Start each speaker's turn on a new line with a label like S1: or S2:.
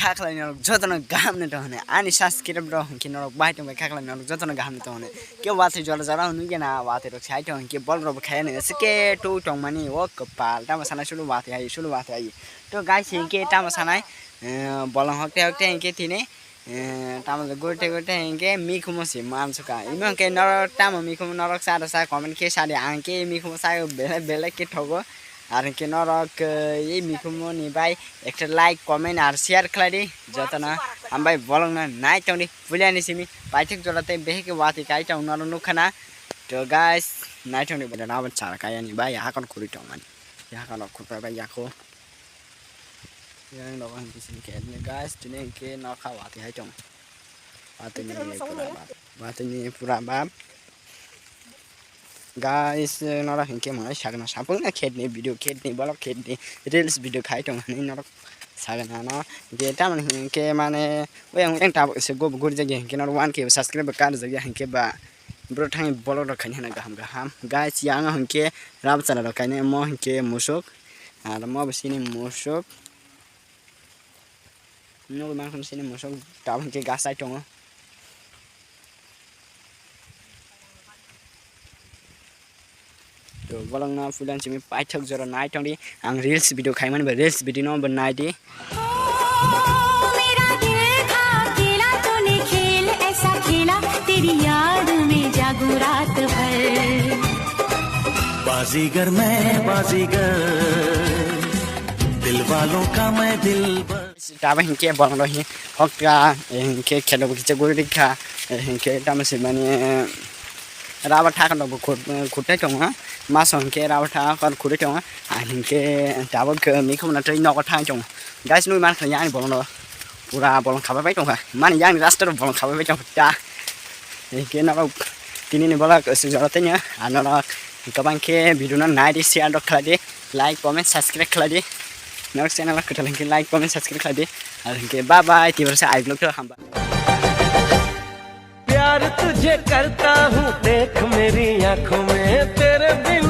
S1: खाख्लाय नरक जतन गाहामने त हने आनी सब्सक्राइब र हंके नरक बाइट में खाख्लाय नरक जतन गाहामने त हने के वाथे जरा जरा हुनु के ना वाथे रक साइट हंके बल रब खाय ने सके टो टंग मानी ओ कपाल टामा साना सुलु वाथे आई तो गाइस हंके टामा साना बलंग हकते हकते हंके थिने टामा गोटे गोटे हंके मिखुमो से मानसुका इनो के नरक टामा मिखुमो नरक सारा सा कमेंट के सारे आंके मिखुमो सा बेले बेले के ठगो আর কে নরক এই মিকুমো নি ভাই একটা লাইক কমেন্ট আর শেয়ার খালি যতনা আম ভাই বলং না নাই তনি বুলিয়ানি সিমি পাইথিক জলাতে বেহেকে ওয়াতি কাইটা উনার নুখানা তো গাইস নাই তনি বলে না চারা কায়ানি ভাই হাকন কুরি টমান হাকন কুরপাই ভাই ইয়াকো yang lo kan kisin ke ni guys tini ke na khawati hai tong batini pura bab guys nó là hình kia mà sạc nó sạc nó khét này video khét này bao khét này reels video khai trong này nó sạc nó cái ta mình hình kia mà này bây giờ đang tập sẽ go go ra cái nó one kia subscribe cả rồi hình kia ba bro thằng bao nó khai này gaham guys yang hình kia ram channel nó khai này mo hình kia musuk à mo besi này musuk nó mang không xin musuk tập hình kia gas sai trong तो बोलंग ना फुलान से पाइथक जरा night आंदी आं reels video खाइमान बे reels video न बनाइ दे मेरा दिल था खेला तूने खेल ऐसा खेला तेरी याद में जागू रात भर बाजीगर मैं बाजीगर दिल वालों का मैं दिल टाबा हिंके बोलंग रही हक्का हिंके खेलो किचे गोरी दिखा हिंके टामसे माने रावत ठाकन दो खुटे चंग मासं के रावत ठाकन खुटे चंग आहिं के टावक मिखम ना ट्रेन नक थां चंग गाइस नुइ मान खया बोल न पूरा बोल खाबा बाय चंग मान यानि रास्टर बोल खाबा बाय चंग ता के न तिनि नि बोला जरते न आन गोबां के भिडियो न नाइट शेयर द खादि लाइक कमेन्ट सब्सक्राइब खादि नक चैनल खटल के लाइक कमेन्ट सब्सक्राइब खादि आर के बाय बाय तिबर से आइब्लॉग तो हम प्यार तुझे करता हूँ देख मेरी आंखों में तेरे बिन